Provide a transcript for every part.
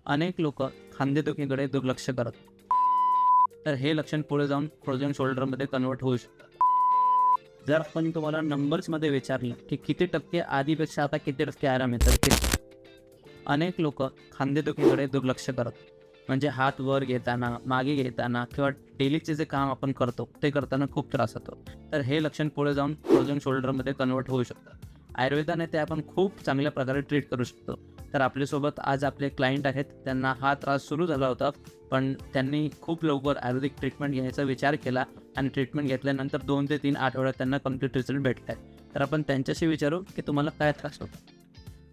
अनेक लोक खांदेदुखीकडे दुर्लक्ष करतात, तर हे लक्षण पुढे जाऊन फ्रोझन शोल्डरमध्ये कन्वर्ट होऊ शकतं. जर आपण तुम्हाला नंबर्समध्ये विचारलं की किती टक्के आधीपेक्षा आता किती टक्के आराम येतात, अनेक लोक खांदेदुखीकडे दुर्लक्ष करतात. म्हणजे हात वर घेताना, मागे घेताना किंवा डेलीचे जे काम आपण करतो ते करताना खूप त्रास होतो. तर हे लक्षण पुढे जाऊन फ्रोझन शोल्डरमध्ये कन्वर्ट होऊ शकतं. आयुर्वेदाने ते आपण खूप चांगल्या प्रकारे ट्रीट करू शकतो. तर आपल्यासोबत आज आपले क्लायंट आहेत, त्यांना हा त्रास सुरू झाला होता, पण त्यांनी खूप लवकर आयुर्वेदिक ट्रीटमेंट घेण्याचा विचार केला आणि ट्रीटमेंट घेतल्यानंतर 2 ते 3 आठवड्यात त्यांना कम्प्लीट रिझल्ट भेटत आहे. तर आपण त्यांच्याशी विचारू की तुम्हाला काय त्रास होतो.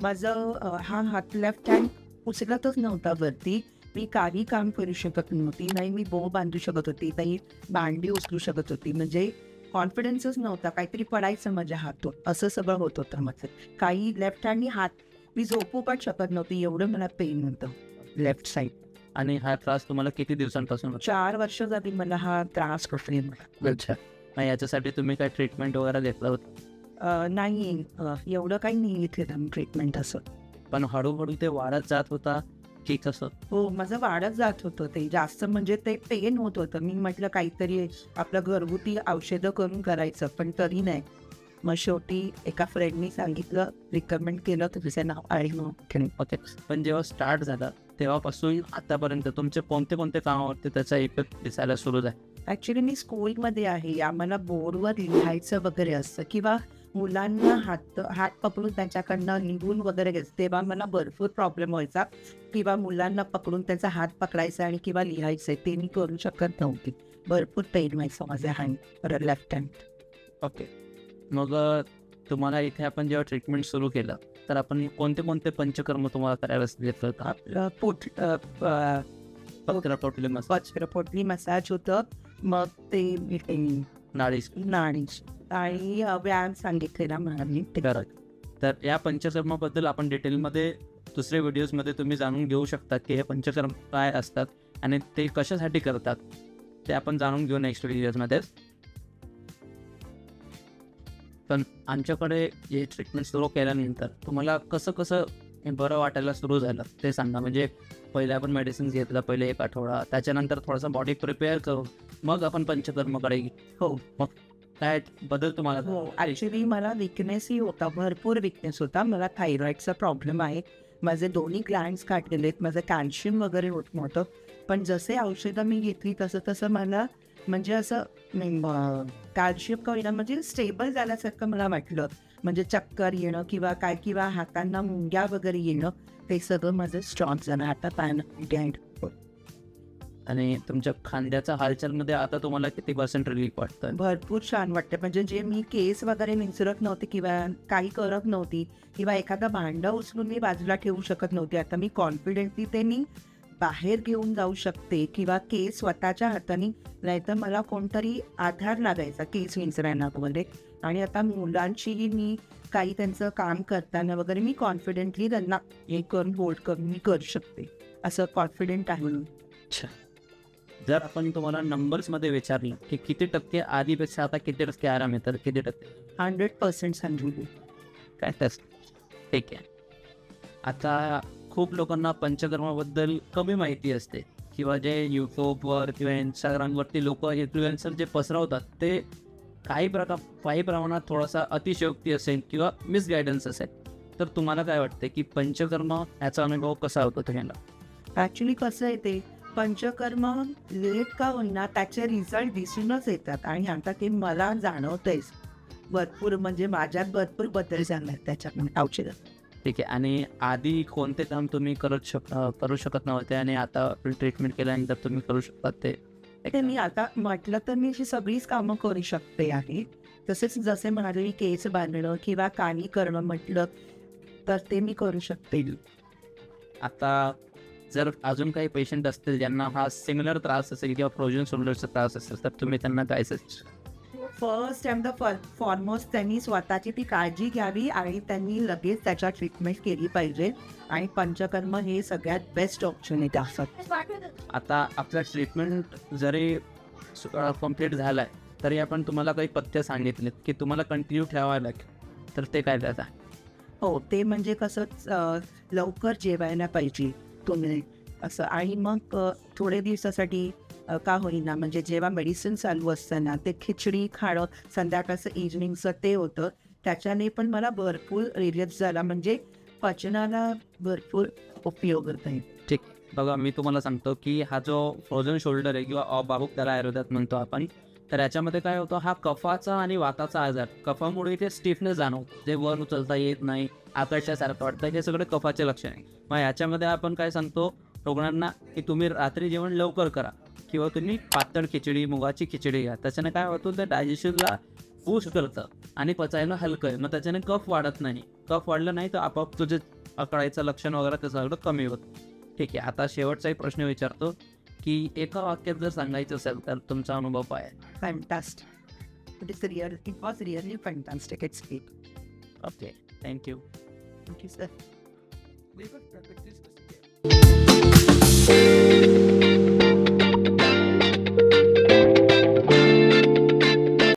माझं हा हात लेफ्ट हँड उचलतच नव्हता वरती. मी काही काम करू शकत नव्हती. नाही मी बो बांधू शकत होती, नाही भांडी उचलू शकत होती. म्हणजे कॉन्फिडन्सच नव्हता. काहीतरी पडायचं माझ्या हातून, असं सगळं होत होतं माझं. काही लेफ्ट हँडनी हात मी झोपू पण शकत नव्हती, एवढं मला पेन होतं लेफ्ट साईड. आणि हा त्रास तुम्हाला किती दिवसांपासून होतो? 4 वर्ष झाली मला हा त्रास होतोय मला. अच्छा. मग याच्यासाठी तुम्ही काय ट्रीटमेंट वगैरे घेतलं होतं? नाही एवढं काही नाही घेतलं ट्रीटमेंट असं. पण हळूहळू ते वाढत जात होता की कसं? हो, माझं वाढत जात होतं ते जास्त. म्हणजे ते पेन होत होतं. मी म्हटलं काहीतरी आपलं घरगुती औषधं करून करायचं, पण तरी नाही. मग शेवटी एका फ्रेंडनी सांगितलं, रिकमेंड केलं, तर तिचं नाव आहे मग. ओके. पण जेव्हा स्टार्ट झाला तेव्हापासून आतापर्यंत तुमचे कोणते कोणते कामावरती त्याचा इफेक्ट दिसायला सुरू झाला? ॲक्च्युली मी स्कूलमध्ये आहे. आम्हाला बोर्डवर लिहायचं वगैरे असतं किंवा मुलांना हात पकडून त्यांच्याकडनं लिहून वगैरे घ्यायचं, तेव्हा मला भरपूर प्रॉब्लेम व्हायचा. किंवा मुलांना पकडून त्यांचा हात पकडायचा आणि किंवा लिहायचं ते मी करू शकत नव्हती. भरपूर पेन व्हायचं माझ्या हँड लेफ्ट हँड. ओके. मग तुम्हाला इथे आपण जेव्हा ट्रीटमेंट सुरू केलं तर आपण कोणते कोणते पंचकर्म तुम्हाला करायला सांगितलं होतं? आपलं पोटली मसाज होतं. मग ते नाडी नाडी आणि व्यायाम सांगितलेला मला मी ते करत. तर या पंचकर्माबद्दल आपण डिटेलमध्ये दुसऱ्या व्हिडिओजमध्ये तुम्ही जाणून घेऊ शकता की हे पंचकर्म काय असतात आणि ते कशासाठी करतात, ते आपण जाणून घेऊ नेक्स्ट व्हिडिओजमध्ये. पण आमच्याकडे हे ट्रीटमेंट सुरू केल्यानंतर तुम्हाला कसं कसं हे बरं वाटायला सुरू झालं ते सांगा. म्हणजे पहिले आपण मेडिसिन्स घेतलं, पहिले 1 आठवडा, त्याच्यानंतर थोडासा बॉडी प्रिपेअर करू, मग आपण पंचकर्माकडे घेऊ. हो मग काय बदल तुम्हाला? हो, ॲक्च्युली मला विकनेसही होता, भरपूर विकनेस होता. मला थायरॉईडचा प्रॉब्लेम आहे. माझे दोन्ही ग्लँड्स काढलेले आहेत. माझं कॅल्शियम वगैरे होत नव्हतं. पण जसे औषधं मी घेतली तसं तसं मला म्हणजे असं कॅल्शियम कमी म्हणजे स्टेबल झाल्यासारखं मला वाटलं. म्हणजे चक्कर येणं किंवा हातांना मुंग्या वगैरे येणं, ते सगळं माझं स्ट्रॉंग झालं. आता पायानं आणि तुमच्या खांद्याच्या हालचालमध्ये आता तुम्हाला किती % रिलीफ वाटतं? भरपूर छान वाटतं. म्हणजे जे मी केस वगैरे विसरत नव्हते किंवा काही करत नव्हती किंवा एखादं भांडं उचलून मी बाजूला ठेवू शकत नव्हते, आता मी कॉन्फिडेंटली ते मी बाहेर घेऊन जाऊ शकते किंवा केस स्वतःच्या हाताने. नाहीतर मला कोणतरी आधार लागायचा केस विंचरायला वगैरे. आणि आता मुलांचीही मी काही त्यांचं काम करताना वगैरे मी कॉन्फिडेंटली त्यांना हे करून होल्ड करून मी करू शकते, असं कॉन्फिडेंट आहे मी. अच्छा. जर आपण तुम्हाला नंबर्समध्ये विचारलं की किती टक्के आधीपेक्षा आता किती टक्के आराम येतात, किती टक्के? 100% सांगितलं. काय तस ठीक आहे. आता खूप लोकांना पंचकर्माबद्दल कमी माहिती असते किंवा जे यूट्यूबवर किंवा इंस्टाग्रामवरती लोक इन्फ्लुएन्सर जे पसरवतात ते काही प्रमाणात थोडासा अतिशयोक्ती असेल किंवा मिसगायडन्स असेल. तर तुम्हाला काय वाटते की पंचकर्म याचा अनुभव कसा होतो तुम्हाला? ॲक्च्युली कसं आहे ते पंचकर्म लेट का होईना त्याचे रिझल्ट दिसूनच येतात. आणि आता ते मला जाणवतंयच भरपूर. म्हणजे माझ्यात भरपूर बदल झाला त्याच्यामध्ये औषधात. ठीक आहे. आणि आधी कोणते काम तुम्ही करू शकत नव्हते आणि आता ट्रीटमेंट केल्यानंतर तुम्ही करू शकता ते मी आता म्हटलं तर मी अशी सगळीच कामं करू शकते आहे. तसेच जसे म्हणाले मी केस बांधणं किंवा कानी करणं म्हटलं तर ते मी करू शकते. आता जर अजून काही पेशंट असतील ज्यांना हा सिमिलर त्रास असेल किंवा फ्रोझन शोल्डरचा त्रास असेल तर तुम्ही त्यांना काय suggest? First and the foremost त्यांनी स्वतःची ती काळजी घ्यावी आणि त्यांनी लगेच त्याच्या ट्रीटमेंट केली पाहिजे. आणि पंचकर्म हे सगळ्यात बेस्ट ऑप्शनिटी असतात. आता आपला ट्रीटमेंट जरी कम्प्लीट झाला आहे तरी आपण तुम्हाला काही पथ्य सांगितलेत की तुम्हाला कंटिन्यू ठेवायला लागेल, तर ते काय त्याचा? हो, ते म्हणजे कसं लवकर जेवायला पाहिजे तुम्ही. असं. आणि मग थोडे दिवसासाठी का होईना म्हणजे जेव्हा मेडिसिन चालू असताना ते खिचडी खाणं संध्याकाळचं इव्हनिंगचं ते होतं. त्याच्याने पण मला भरपूर रिलीफ झाला, म्हणजे पचनाला भरपूर उपयोग होत आहे. ठीक आहे. बघा मी तुम्हाला सांगतो की हा जो फ्रोझन शोल्डर आहे किंवा बाबूक त्याला आयुर्वेदात म्हणतो आपण, तर याच्यामध्ये काय होतं, हा कफाचा आणि वाताचा आजार. कफामुळे ते स्टिफनेस जाणवतो, जे वर उचलता येत नाही, आकर्षल्यासारखं वाटतं, हे सगळे कफाचे लक्षण आहे. मग याच्यामध्ये आपण काय सांगतो रुग्णांना की तुम्ही रात्री जेवण लवकर करा किंवा तुम्ही पातळ खिचडी, मुगाची खिचडी घ्या. त्याच्याने काय होतं, ते डायजेशनला बूस्ट करतं आणि पचायला हलकं आहे. मग त्याच्याने कफ वाढत नाही. कफ वाढलं नाही तर आपोआप तुझे अकळायचं लक्षण वगैरे ते सगळं कमी होतं. ठीक आहे. आता शेवटचा एक प्रश्न विचारतो की एका वाक्यात जर सांगायचं असेल तर तुमचा अनुभव काय आहे? Fantastic. It was really fantastic. It's okay, thank you. Thank you sir.